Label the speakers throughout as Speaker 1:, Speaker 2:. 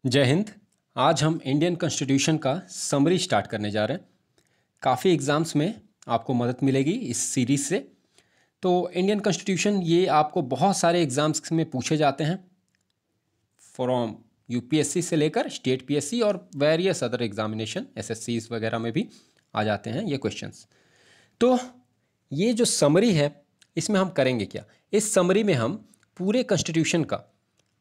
Speaker 1: जय हिंद। आज हम इंडियन कॉन्स्टिट्यूशन का समरी स्टार्ट करने जा रहे हैं। काफ़ी एग्ज़ाम्स में आपको मदद मिलेगी इस सीरीज़ से। तो इंडियन कॉन्स्टिट्यूशन ये आपको बहुत सारे एग्ज़ाम्स में पूछे जाते हैं, फ्रॉम यूपीएससी से लेकर स्टेट पीएससी और वेरियस अदर एग्जामिनेशन एसएससीज वगैरह में भी आ जाते हैं ये क्वेश्चंस। तो ये जो समरी है इसमें हम करेंगे क्या? इस समरी में हम पूरे कॉन्स्टिट्यूशन का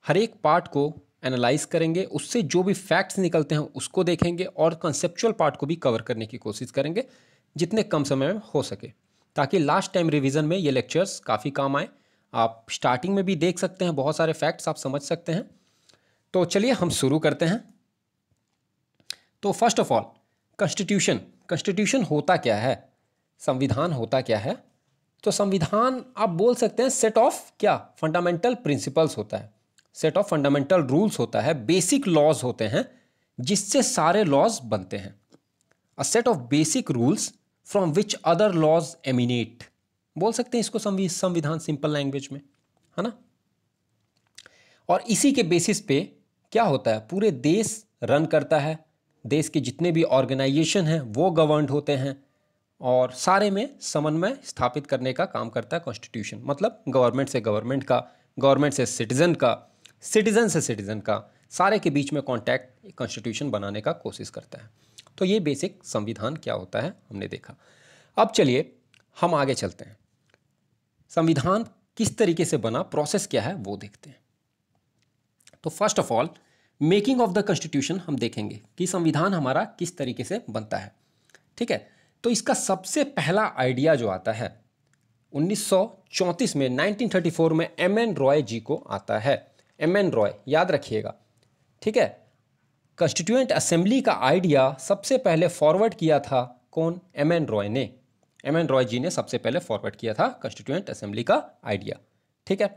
Speaker 1: हर एक पार्ट को एनालाइज करेंगे, उससे जो भी फैक्ट्स निकलते हैं उसको देखेंगे और कंसेप्चुअल पार्ट को भी कवर करने की कोशिश करेंगे जितने कम समय में हो सके, ताकि लास्ट टाइम रिवीजन में ये लेक्चर्स काफ़ी काम आए। आप स्टार्टिंग में भी देख सकते हैं, बहुत सारे फैक्ट्स आप समझ सकते हैं। तो चलिए हम शुरू करते हैं। तो first of all constitution constitution होता क्या है, संविधान होता क्या है? तो संविधान आप बोल सकते हैं सेट ऑफ क्या फंडामेंटल प्रिंसिपल्स होता है, सेट ऑफ फंडामेंटल रूल्स होता है, बेसिक लॉज होते हैं जिससे सारे लॉज बनते हैं। A set of basic rules from which other laws emanate, बोल सकते हैं इसको संविधान सिंपल लैंग्वेज में, है ना। और इसी के बेसिस पे क्या होता है, पूरे देश रन करता है, देश के जितने भी ऑर्गेनाइजेशन हैं वो गवर्नड होते हैं और सारे में समन्वय स्थापित करने का काम करता है कॉन्स्टिट्यूशन। मतलब गवर्नमेंट से गवर्नमेंट का, गवर्नमेंट से सिटीजन का, सिटीजन से सिटीजन का, सारे के बीच में कॉन्टैक्ट कॉन्स्टिट्यूशन बनाने का कोशिश करता है। तो ये बेसिक संविधान क्या होता है हमने देखा। अब चलिए हम आगे चलते हैं, संविधान किस तरीके से बना, प्रोसेस क्या है वो देखते हैं। तो first of all making of the constitution हम देखेंगे कि संविधान हमारा किस तरीके से बनता है। ठीक है, तो इसका सबसे पहला आइडिया जो आता है 1934 में, 1934 में एम एन रॉय जी को आता है। एम एन रॉय याद रखिएगा, ठीक है। कॉन्स्टिट्यूएंट असेंबली का आइडिया सबसे पहले फॉरवर्ड किया था कौन? एम एन रॉय ने। एम एन रॉय जी ने सबसे पहले फॉरवर्ड किया था कॉन्स्टिट्यूएंट असेंबली का आइडिया, ठीक है।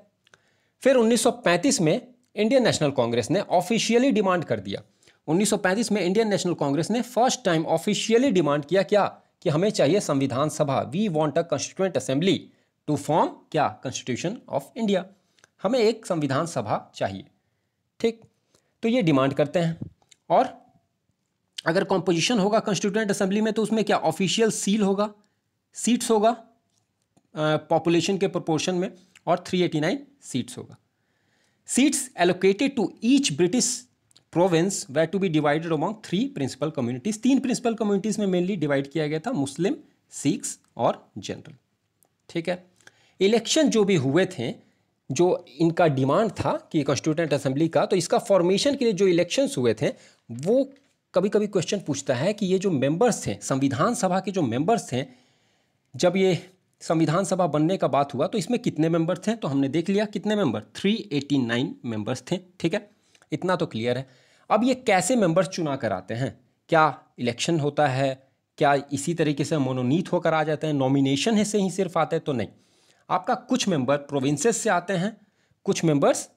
Speaker 1: फिर 1935 में इंडियन नेशनल कांग्रेस ने ऑफिशियली डिमांड कर दिया। 1935 में इंडियन नेशनल कांग्रेस ने फर्स्ट टाइम ऑफिशियली डिमांड किया क्या, कि हमें चाहिए संविधान सभा, we want a constituent assembly to form क्या, कॉन्स्टिट्यूशन ऑफ इंडिया। हमें एक संविधान सभा चाहिए, ठीक। तो ये डिमांड करते हैं। और अगर कॉम्पोजिशन होगा कॉन्स्टिट्यूएंट असेंबली में तो उसमें क्या ऑफिशियल सील होगा, सीट्स होगा पॉपुलेशन के प्रोपोर्शन में, और 389 सीट्स होगा। Seats allocated to each British province were to be divided among 3 principal communities। 3 principal communities में मेनली डिवाइड किया गया था, मुस्लिम, सिख्स और जनरल, ठीक है। इलेक्शन जो भी हुए थे, जो इनका डिमांड था कि कॉन्स्टिट्यूएंट असेंबली का, तो इसका फॉर्मेशन के लिए जो इलेक्शंस हुए थे वो कभी कभी क्वेश्चन पूछता है कि ये जो मेंबर्स थे संविधान सभा के, जो मेंबर्स थे, जब ये संविधान सभा बनने का बात हुआ तो इसमें कितने मेंबर थे? तो हमने देख लिया कितने मेंबर, 389 मेंबर्स थे, ठीक है। इतना तो क्लियर है। अब ये कैसे मेंबर्स चुना कर आते हैं? क्या इलेक्शन होता है? क्या इसी तरीके से मोनोनीत होकर आ जाते हैं, नॉमिनेशन है से ही सिर्फ आते हैं? तो नहीं, आपका कुछ मेंबर प्रोविंसेस से आते हैं, कुछ मेंबर्स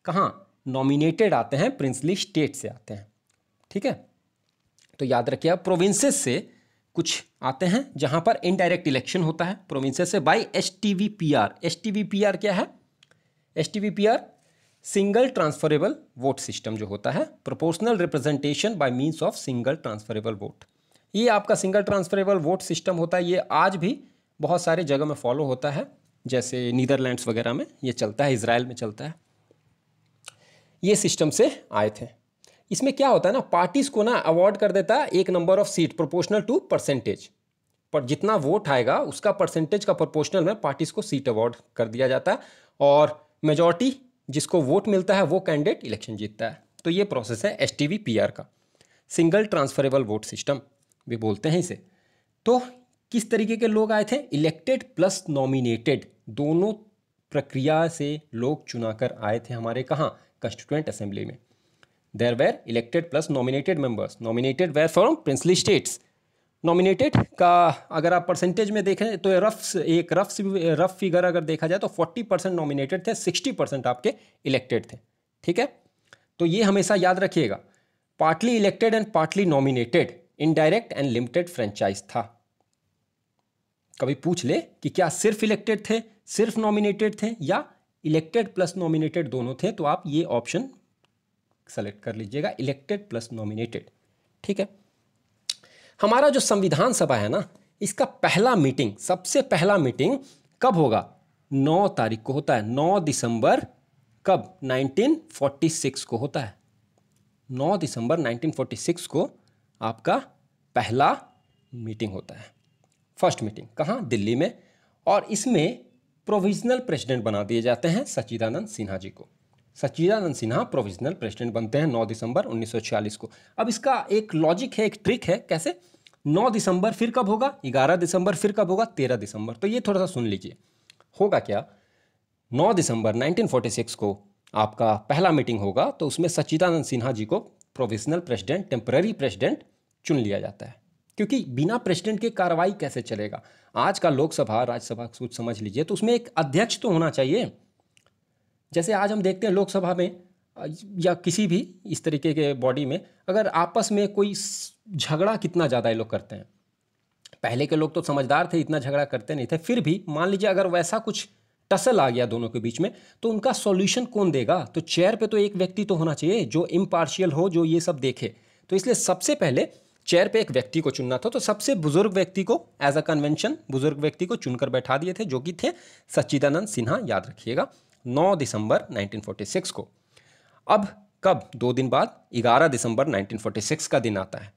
Speaker 1: कहाँ नॉमिनेटेड आते हैं, प्रिंसली स्टेट से आते हैं, ठीक है। तो याद रखिए प्रोविंसेस से कुछ आते हैं जहां पर इनडायरेक्ट इलेक्शन होता है प्रोविंसेस से बाय एसटीवीपीआर। एसटीवीपीआर क्या है? एसटीवीपीआर सिंगल ट्रांसफरेबल वोट सिस्टम जो होता है, proportional representation by means of single transferable vote. ये आपका सिंगल ट्रांसफरेबल वोट सिस्टम होता है, ये आज भी बहुत सारे जगह में फॉलो होता है, जैसे नीदरलैंड्स वगैरह में ये चलता है, इजराइल में चलता है। ये सिस्टम से आए थे। इसमें क्या होता है ना, पार्टीज को ना अवॉर्ड कर देता है एक number of seat proportional to percentage, पर जितना वोट आएगा उसका परसेंटेज का प्रोपोर्शनल में पार्टीज को सीट अवॉर्ड कर दिया जाता है, और मेजॉरिटी जिसको वोट मिलता है वो कैंडिडेट इलेक्शन जीतता है। तो ये प्रोसेस है एसटीवीपीआर का, सिंगल ट्रांसफरेबल वोट सिस्टम भी बोलते हैं इसे। तो किस तरीके के लोग आए थे? इलेक्टेड प्लस नॉमिनेटेड, दोनों प्रक्रिया से लोग चुनाकर आए थे हमारे कहाँ, कॉन्स्टिट्यूएंट असेंबली में। There were elected plus nominated members. Nominated were from princely states. Nominated का अगर आप परसेंटेज में देखें तो रफ फिगर अगर देखा जाए तो 40% नॉमिनेटेड थे, 60% आपके इलेक्टेड थे, ठीक है। तो ये हमेशा याद रखिएगा, partly elected and partly nominated, indirect and limited franchise था। कभी पूछ ले कि क्या सिर्फ इलेक्टेड थे, सिर्फ नॉमिनेटेड थे, या इलेक्टेड प्लस नॉमिनेटेड दोनों थे, तो आप ये ऑप्शन सेलेक्ट कर लीजिएगा, इलेक्टेड प्लस नॉमिनेटेड। ठीक है, हमारा जो संविधान सभा है ना, इसका पहला मीटिंग, सबसे पहला मीटिंग कब होगा? 9 तारीख को होता है, 9 दिसंबर। कब? 1946 को होता है। 9 दिसंबर 1946 को आपका पहला मीटिंग होता है, फर्स्ट मीटिंग। कहाँ? दिल्ली में। और इसमें प्रोविजनल प्रेसिडेंट बना दिए जाते हैं सच्चिदानंद सिन्हा जी को। सच्चिदानंद सिन्हा प्रोविजनल प्रेसिडेंट बनते हैं 9 दिसंबर 1946 को। अब इसका एक लॉजिक है, एक ट्रिक है। कैसे? 9 दिसंबर फिर कब होगा? 11 दिसंबर फिर कब होगा? 13 दिसंबर। तो ये थोड़ा सा सुन लीजिए, होगा क्या? 9 दिसंबर 1946 को आपका पहला मीटिंग होगा, तो उसमें सच्चिदानंद सिन्हा जी को प्रोविजनल प्रेसिडेंट, टेम्पररी प्रेसिडेंट चुन लिया जाता है। क्योंकि बिना प्रेसिडेंट के कार्रवाई कैसे चलेगा? आज का लोकसभा, राज्यसभा कुछ समझ लीजिए, तो उसमें एक अध्यक्ष तो होना चाहिए। जैसे आज हम देखते हैं लोकसभा में या किसी भी इस तरीके के बॉडी में, अगर आपस में कोई झगड़ा कितना ज़्यादा ये लोग करते हैं। पहले के लोग तो समझदार थे, इतना झगड़ा करते नहीं थे। फिर भी मान लीजिए अगर वैसा कुछ टसल आ गया दोनों के बीच में, तो उनका सॉल्यूशन कौन देगा? तो चेयर पे तो एक व्यक्ति तो होना चाहिए जो इम्पार्शियल हो, जो ये सब देखे। तो इसलिए सबसे पहले चेयर पे एक व्यक्ति को चुनना था। तो सबसे बुजुर्ग व्यक्ति को एज अ कन्वेंशन बुजुर्ग व्यक्ति को चुनकर बैठा दिए थे, जो कि थे सच्चिदानंद सिन्हा। याद रखिएगा, 9 दिसंबर 1946 को। अब कब? 2 दिन बाद 11 दिसंबर 1946 का दिन आता है।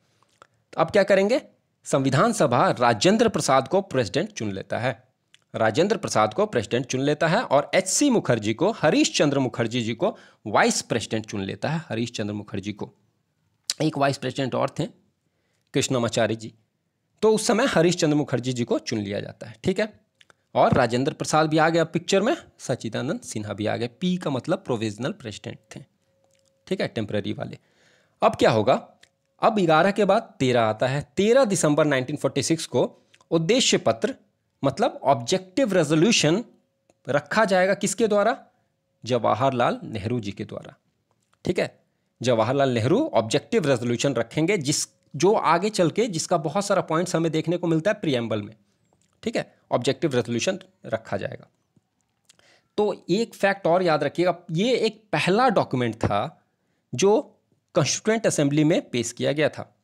Speaker 1: अब क्या करेंगे? संविधान सभा राजेंद्र प्रसाद को प्रेसिडेंट चुन लेता है। राजेंद्र प्रसाद को प्रेसिडेंट चुन लेता है और एच.सी. मुखर्जी को, हरीश चंद्र मुखर्जी जी को वाइस प्रेसिडेंट चुन लेता है। हरीश चंद्र मुखर्जी को, एक वाइस प्रेसिडेंट और थे, कृष्णमाचार्य जी। तो उस समय हरीश चंद्र मुखर्जी जी को चुन लिया जाता है। ठीक है, और राजेंद्र प्रसाद भी आ गया पिक्चर में, सच्चिदानंद सिन्हा भी आ गए। पी का मतलब प्रोविजनल प्रेसिडेंट थे। ठीक है, टेम्पररी वाले। अब क्या होगा? अब 11 के बाद 13 आता है। 13 दिसंबर 1946 को उद्देश्य पत्र, मतलब ऑब्जेक्टिव रेजोल्यूशन रखा जाएगा। किसके द्वारा? जवाहरलाल नेहरू जी के द्वारा। ठीक है, जवाहरलाल नेहरू ऑब्जेक्टिव रेजोल्यूशन रखेंगे, जो आगे चल के जिसका बहुत सारा पॉइंट्स हमें देखने को मिलता है प्रीएम्बल में। ठीक है, ऑब्जेक्टिव रेजोल्यूशन रखा जाएगा। तो एक फैक्ट और याद रखिएगा, ये एक पहला डॉक्यूमेंट था जो कॉन्स्टिट्यूएंट असेंबली में पेश किया गया था।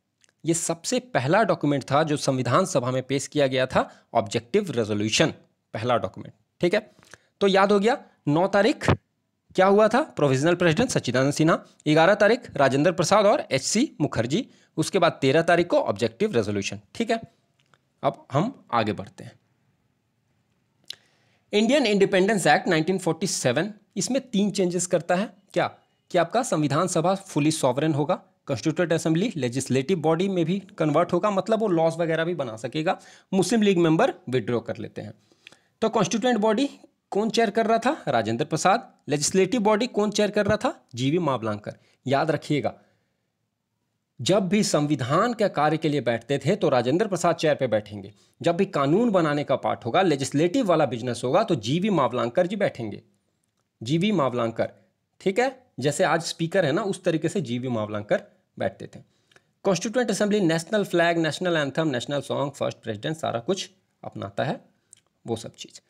Speaker 1: ये सबसे पहला डॉक्यूमेंट था जो संविधान सभा में पेश किया गया था, ऑब्जेक्टिव रेजोल्यूशन, पहला डॉक्यूमेंट। ठीक है, तो याद हो गया। 9 तारीख क्या हुआ था? प्रोविजनल प्रेसिडेंट सच्चिदानंद सिन्हा। 11 तारीख राजेंद्र प्रसाद और एच.सी. मुखर्जी। उसके बाद 13 तारीख को ऑब्जेक्टिव रेजोल्यूशन। ठीक है, अब हम आगे बढ़ते हैं। इंडियन इंडिपेंडेंस एक्ट 1947, इसमें 3 चेंजेस करता है। क्या? कि आपका संविधान सभा फुली सॉवरेन होगा, कॉन्स्टिट्यूएंट असेंबली लेजिस्लेटिव बॉडी में भी कन्वर्ट होगा, मतलब वो लॉज वगैरह भी बना सकेगा। मुस्लिम लीग मेंबर विड्रॉ कर लेते हैं। तो कॉन्स्टिट्यूएंट बॉडी कौन चेयर कर रहा था? राजेंद्र प्रसाद। लेजिस्लेटिव बॉडी कौन चेयर कर रहा था? जी.वी. मावलांकर। याद रखिएगा, जब भी संविधान के कार्य के लिए बैठते थे तो राजेंद्र प्रसाद चेयर पे बैठेंगे। जब भी कानून बनाने का पार्ट होगा, लेजिस्लेटिव वाला बिजनेस होगा, तो जी.वी. मावलांकर जी बैठेंगे। जी.वी. मावलांकर। ठीक है, जैसे आज स्पीकर है ना, उस तरीके से जी.वी. मावलांकर बैठते थे। Constituent assembly national flag, national anthem, national song, first president, सारा कुछ अपनाता है, वो सब चीज़।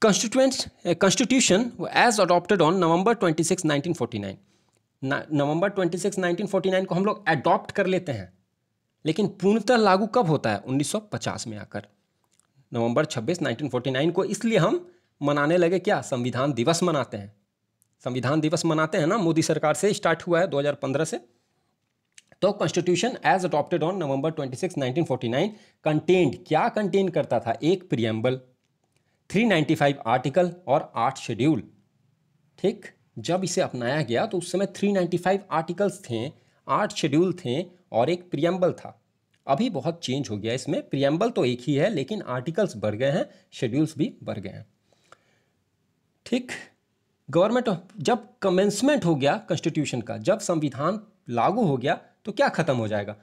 Speaker 1: Constitution as adopted on November 26, 1949। नवंबर 26, 1949 को हम लोग अडॉप्ट कर लेते हैं, लेकिन पूर्णतः लागू कब होता है? 1950 में आकर। नवंबर 26, 1949 को इसलिए हम मनाने लगे क्या? संविधान दिवस मनाते हैं। संविधान दिवस मनाते हैं ना, मोदी सरकार से स्टार्ट हुआ है 2015 से। तो constitution as adopted on November 26, 1949 contained, क्या कंटेन करता था? एक प्रीएम्बल, 395 आर्टिकल और 8 शेड्यूल। ठीक, जब इसे अपनाया गया तो उस समय 395 आर्टिकल्स थे, 8 शेड्यूल थे और एक प्रीएम्बल था। अभी बहुत चेंज हो गया इसमें, प्रीएम्बल तो एक ही है लेकिन आर्टिकल्स बढ़ गए हैं, शेड्यूल्स भी बढ़ गए हैं। ठीक, गवर्नमेंट जब कमेंसमेंट हो गया कॉन्स्टिट्यूशन का, जब संविधान लागू हो गया, तो क्या खत्म हो जाएगा?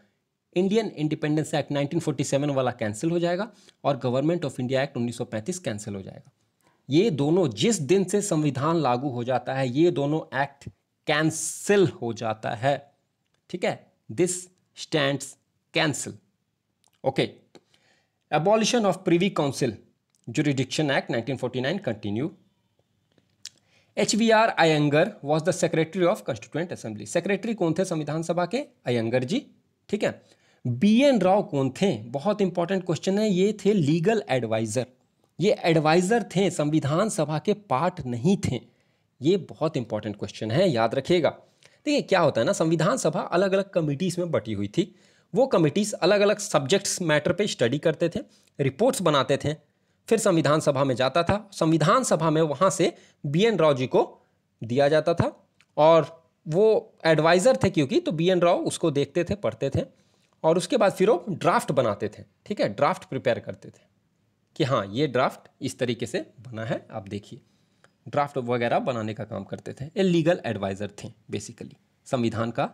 Speaker 1: इंडियन इंडिपेंडेंस एक्ट 1947 वाला कैंसिल हो जाएगा और government of India act 1935 cancel हो जाएगा। ये दोनों, जिस दिन से संविधान लागू हो जाता है, ये दोनों एक्ट कैंसिल हो जाता है। ठीक है, this stands cancel. Okay, abolition of privy council jurisdiction act 1949 continue. HVR Iyengar was the secretary of constituent assembly. Secretary कौन थे संविधान सभा के? अयंगर जी। ठीक है। BN राव कौन थे? बहुत इंपॉर्टेंट क्वेश्चन है। ये थे लीगल एडवाइजर। ये एडवाइजर थे, संविधान सभा के पार्ट नहीं थे। ये बहुत इंपॉर्टेंट क्वेश्चन है, याद रखिएगा। देखिए क्या होता है ना, संविधान सभा अलग अलग कमिटीज़ में बटी हुई थी। वो कमिटीज़ अलग अलग सब्जेक्ट्स मैटर पे स्टडी करते थे, रिपोर्ट्स बनाते थे, फिर संविधान सभा में जाता था। संविधान सभा में वहाँ से BN राव जी को दिया जाता था और वो एडवाइज़र थे क्योंकि, तो BN राव उसको देखते थे, पढ़ते थे और उसके बाद फिर वो ड्राफ्ट बनाते थे। ठीक है, ड्राफ्ट प्रिपेयर करते थे कि हाँ ये ड्राफ्ट इस तरीके से बना है, आप देखिए। ड्राफ्ट वगैरह बनाने का काम करते थे। ये लीगल एडवाइज़र थे बेसिकली, संविधान का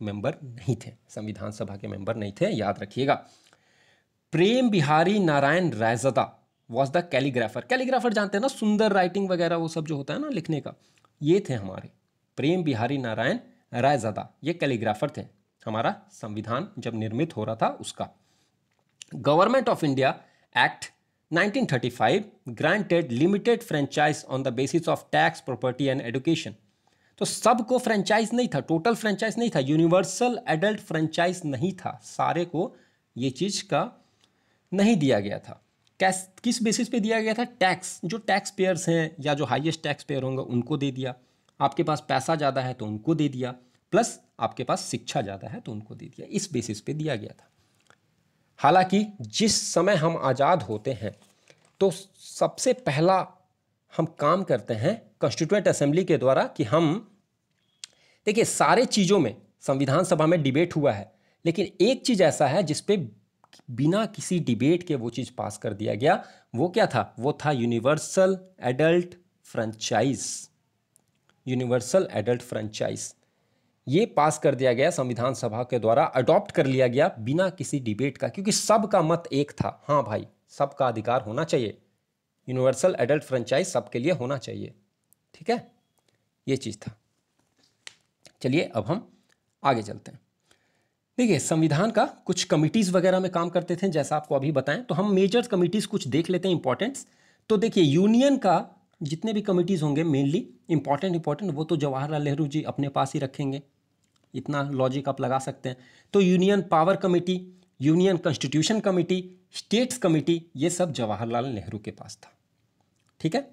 Speaker 1: मेंबर नहीं थे, संविधान सभा के मेंबर नहीं थे, याद रखिएगा। Prem Behari Narain Raizada was the calligrapher. Calligrapher जानते हैं ना, सुंदर राइटिंग वगैरह वो सब जो होता है ना लिखने का, ये थे हमारे प्रेम बिहारी नारायण रायज़दा। ये कैलीग्राफर थे। हमारा संविधान जब निर्मित हो रहा था उसका। Government of India act 1935 granted limited franchise on the basis of tax, property and education. तो सबको फ्रेंचाइज नहीं था, टोटल फ्रेंचाइज नहीं था, यूनिवर्सल एडल्ट फ्रेंचाइज नहीं था, सारे को ये चीज़ का नहीं दिया गया था। किस बेसिस पे दिया गया था? टैक्स, जो टैक्स पेयर्स हैं या जो हाईएस्ट टैक्स पेयर होंगे उनको दे दिया, आपके पास पैसा ज़्यादा है तो उनको दे दिया, प्लस आपके पास शिक्षा ज़्यादा है तो उनको दे दिया, इस बेसिस पे दिया गया था। हालांकि जिस समय हम आज़ाद होते हैं तो सबसे पहला हम काम करते हैं कॉन्स्टिट्यूएंट असेंबली के द्वारा कि हम, देखिए सारे चीज़ों में संविधान सभा में डिबेट हुआ है, लेकिन एक चीज़ ऐसा है जिस पे बिना किसी डिबेट के वो चीज़ पास कर दिया गया। वो क्या था? वो था universal adult franchise. Universal adult franchise ये पास कर दिया गया संविधान सभा के द्वारा, अडॉप्ट कर लिया गया बिना किसी डिबेट का, क्योंकि सबका मत एक था, हाँ भाई सबका अधिकार होना चाहिए, यूनिवर्सल एडल्ट फ्रेंचाइज सबके लिए होना चाहिए। ठीक है, ये चीज़ था। चलिए अब हम आगे चलते हैं। देखिए संविधान का कुछ कमिटीज़ वगैरह में काम करते थे, जैसा आपको अभी बताएं, तो हम मेजर कमिटीज़ कुछ देख लेते हैं इंपॉर्टेंट्स। तो देखिए यूनियन का जितने भी कमिटीज़ होंगे मेनली इंपॉर्टेंट वो तो जवाहरलाल नेहरू जी अपने पास ही रखेंगे, इतना लॉजिक आप लगा सकते हैं। तो union power committee, union constitution committee, states committee, ये सब जवाहरलाल नेहरू के पास था। ठीक है।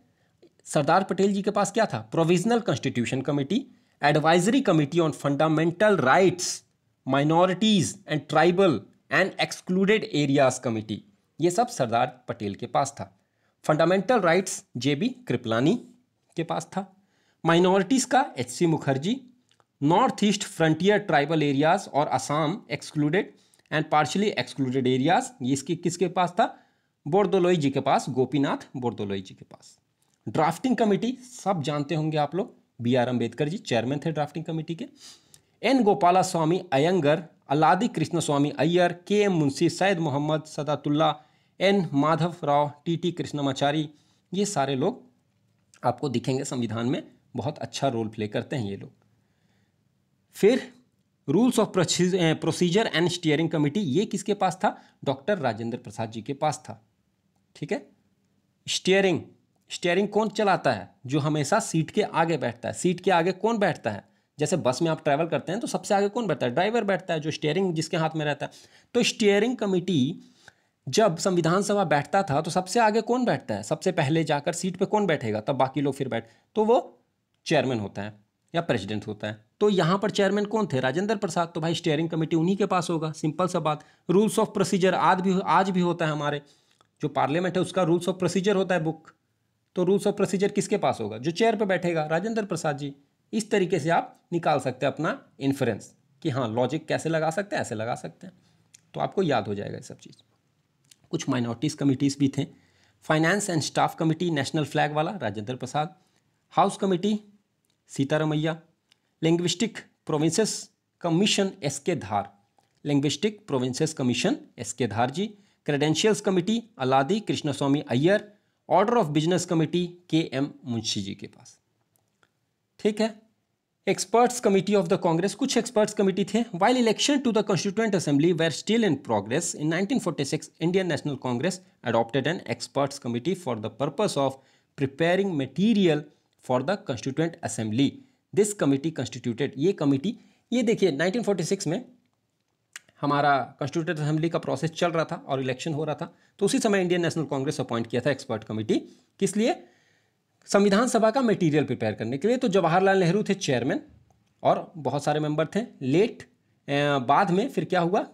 Speaker 1: सरदार पटेल जी के पास क्या था? Provisional constitution committee, advisory committee on fundamental rights, minorities and tribal and excluded areas committee, ये सब सरदार पटेल के पास था। फंडामेंटल राइट्स JB कृपलानी के पास था। माइनॉरिटीज़ का HC Mukherjee. North east frontier tribal areas और Assam excluded and partially excluded areas, ये इसके किसके पास था? बोरदोलोई जी के पास, गोपीनाथ बोरदोलोई जी के पास। ड्राफ्टिंग कमेटी सब जानते होंगे आप लोग, BR अम्बेडकर जी चेयरमैन थे ड्राफ्टिंग कमेटी के। N Gopalaswami Ayyangar, Alladi Krishnaswami Iyer, KM Munshi, Syed Mohammad Saadulla, N Madhava Rao, TT Krishnamachari, ये सारे लोग आपको दिखेंगे संविधान में, बहुत अच्छा रोल प्ले करते हैं ये लोग। फिर rules of procedure and steering committee, ये किसके पास था? डॉक्टर राजेंद्र प्रसाद जी के पास था। ठीक है। स्टीयरिंग कौन चलाता है? जो हमेशा सीट के आगे बैठता है। सीट के आगे कौन बैठता है? जैसे बस में आप ट्रैवल करते हैं तो सबसे आगे कौन बैठता है? ड्राइवर बैठता है, जो स्टीयरिंग जिसके हाथ में रहता है। तो स्टीयरिंग कमेटी जब संविधान सभा बैठता था तो सबसे आगे कौन बैठता है? सबसे पहले जाकर सीट पे कौन बैठेगा? तब बाकी लोग फिर तो वो चेयरमैन होता है या प्रेसिडेंट होता है। तो यहाँ पर चेयरमैन कौन थे? राजेंद्र प्रसाद। तो भाई स्टीयरिंग कमेटी उन्हीं के पास होगा, सिंपल सा बात। रूल्स ऑफ प्रोसीजर आज भी होता है, हमारे जो पार्लियामेंट है उसका रूल्स ऑफ प्रोसीजर होता है बुक। तो रूल्स ऑफ प्रोसीजर किसके पास होगा? जो चेयर पे बैठेगा, राजेंद्र प्रसाद जी। इस तरीके से आप निकाल सकते हैं अपना इन्फ्रेंस कि हाँ लॉजिक कैसे लगा सकते हैं, ऐसे लगा सकते हैं, तो आपको याद हो जाएगा ये सब चीज़। कुछ माइनॉरिटीज़ कमिटीज़ भी थे। Finance and staff committee, national flag वाला Rajendra Prasad. House committee Sitaramayya. Linguistic provinces commission SK Dhar, linguistic provinces commission SK Dhar ji. Credentials committee Alladi Krishnaswami Iyer. Order of business committee KM Munshi ji के पास। ठीक है। Experts committee of the Congress, कुछ एक्सपर्ट्स कमेटी थे। While election to the constituent assembly were still in progress in 1946 Indian national Congress adopted an experts committee for the purpose of preparing material for the constituent assembly. This committee constituted, ये committee, ये देखिए 1946 में हमारा constituent assembly का process चल रहा था और इलेक्शन हो रहा था, तो उसी समय इंडियन नेशनल कांग्रेस अपॉइंट किया था एक्सपर्ट कमेटी। किस लिए? संविधान सभा का मटेरियल प्रिपेयर करने के लिए। तो जवाहरलाल नेहरू थे चेयरमैन और बहुत सारे मेंबर थे। बाद में फिर क्या हुआ,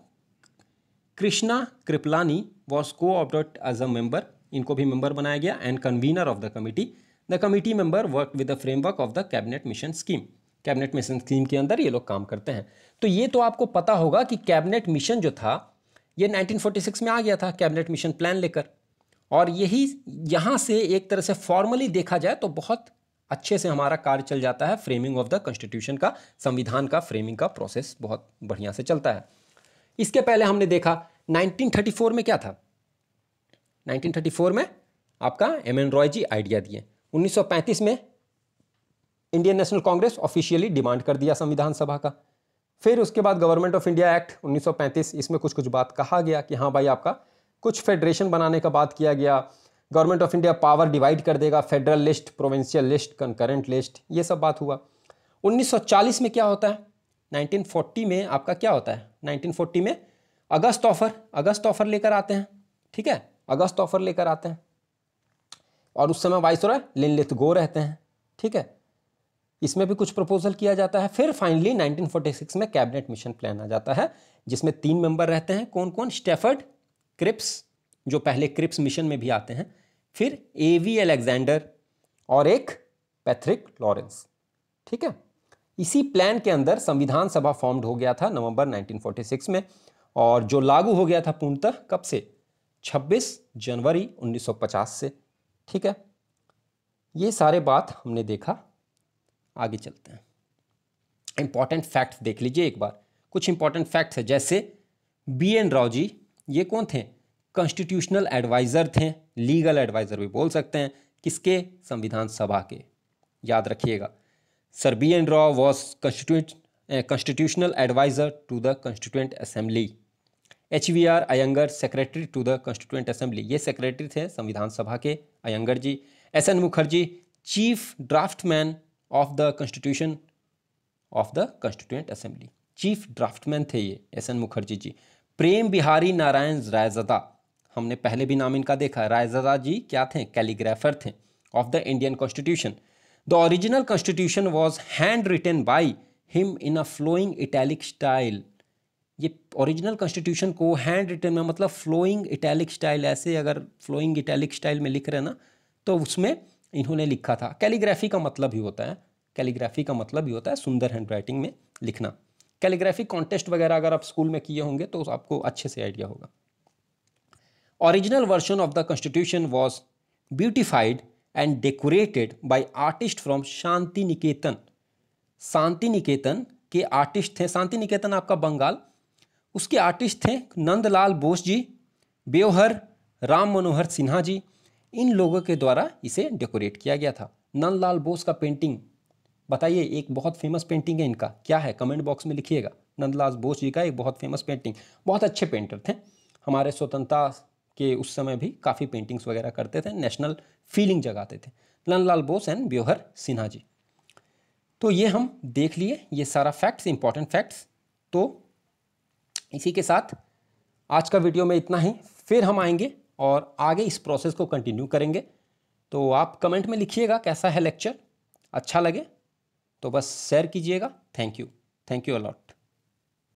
Speaker 1: कृष्णा कृपलानी वॉज को ऑप्टेड एज अ मेंबर, इनको भी मेंबर बनाया गया, and convener of the committee. The committee member work with the framework of the cabinet mission scheme. Cabinet mission scheme के अंदर ये लोग काम करते हैं। तो ये तो आपको पता होगा कि कैबिनेट मिशन जो था ये 1946 में आ गया था, कैबिनेट मिशन प्लान लेकर, और यही यहाँ से एक तरह से फॉर्मली देखा जाए तो बहुत अच्छे से हमारा कार्य चल जाता है। फ्रेमिंग ऑफ द कॉन्स्टिट्यूशन का, संविधान का फ्रेमिंग का प्रोसेस बहुत बढ़िया से चलता है। इसके पहले हमने देखा 1934 में क्या था। 1934 में आपका एम.एन. रॉय जी आइडिया दिए। 1935 में Indian national Congress officially demand कर दिया संविधान सभा का। फिर उसके बाद गवर्नमेंट ऑफ इंडिया एक्ट 1935, इसमें कुछ कुछ बात कहा गया कि हाँ भाई आपका कुछ फेडरेशन बनाने का बात किया गया। Government of India power divide कर देगा, federal list, provincial list, concurrent list, ये सब बात हुआ। 1940 में क्या होता है, 1940 में आपका क्या होता है, 1940 में अगस्त ऑफर लेकर आते हैं। ठीक है, अगस्त ऑफर लेकर आते हैं और उस समय वाइसरॉय लिनलिथ-गो रहते हैं। ठीक है, इसमें भी कुछ प्रपोजल किया जाता है। फिर फाइनली 1946 में कैबिनेट मिशन प्लान आ जाता है, जिसमें 3 मेंबर रहते हैं। कौन कौन? स्टैफर्ड क्रिप्स, जो पहले क्रिप्स मिशन में भी आते हैं, फिर A.V. अलेक्जेंडर और एक पैट्रिक लॉरेंस। ठीक है, इसी प्लान के अंदर संविधान सभा फॉर्म्ड हो गया था नवंबर 1946 में, और जो लागू हो गया था पूर्णतः कब से? 26 जनवरी 1950 से। ठीक है, ये सारे बात हमने देखा। आगे चलते हैं। इंपॉर्टेंट फैक्ट्स देख लीजिए एक बार। कुछ इंपॉर्टेंट फैक्ट्स है, जैसे B.N. राव जी, ये कौन थे? कॉन्स्टिट्यूशनल एडवाइज़र थे, लीगल एडवाइज़र भी बोल सकते हैं। किसके? संविधान सभा के। याद रखिएगा, sir B.N. Rau was constitutional adviser to the constituent assembly. H.V.R. Iyengar secretary to the constituent assembly, ये सेक्रेटरी थे संविधान सभा के, Iyengar ji. S.N. Mukherjee chief draftman of the constitution of the constituent assembly, chief draftman थे ये S.N. मुखर्जी जी। प्रेम बिहारी नारायण रायज़दा, हमने पहले भी नाम इनका देखा। रायज़दा जी क्या थे? कैलीग्राफर थे of the Indian constitution. The original constitution was hand written by him in a flowing italic style. ये ओरिजिनल कॉन्स्टिट्यूशन को हैंड रिटन में मतलब फ्लोइंग इटैलिक स्टाइल, ऐसे अगर फ्लोइंग इटैलिक स्टाइल में लिख रहे हैं ना, तो उसमें इन्होंने लिखा था। कैलीग्राफी का मतलब ही होता है, कैलीग्राफी का मतलब ही होता है सुंदर हैंड राइटिंग में लिखना। कैलीग्राफी कॉन्टेस्ट वगैरह अगर आप स्कूल में किए होंगे तो आपको अच्छे से आइडिया होगा। Original version of the constitution was beautified and decorated by artist from Shantiniketan. Shantiniketan के आर्टिस्ट थे, शांति निकेतन आपका बंगाल, उसके आर्टिस्ट थे नंदलाल बोस जी, ब्योहर राम मनोहर सिन्हा जी। इन लोगों के द्वारा इसे डेकोरेट किया गया था। नंदलाल बोस का पेंटिंग बताइए, एक बहुत फेमस पेंटिंग है इनका, क्या है? कमेंट बॉक्स में लिखिएगा। नंदलाल बोस जी का एक बहुत फेमस पेंटिंग, बहुत अच्छे पेंटर थे, हमारे स्वतंत्रता के उस समय भी काफ़ी पेंटिंग्स वगैरह करते थे, नेशनल फीलिंग जगाते थे। नंदलाल बोस एंड ब्योहर सिन्हा जी। तो ये हम देख लिए, ये सारा फैक्ट्स, इंपॉर्टेंट फैक्ट्स। तो इसी के साथ आज का वीडियो में इतना ही। फिर हम आएंगे और आगे इस प्रोसेस को कंटिन्यू करेंगे। तो आप कमेंट में लिखिएगा कैसा है लेक्चर, अच्छा लगे तो बस शेयर कीजिएगा। Thank you a lot.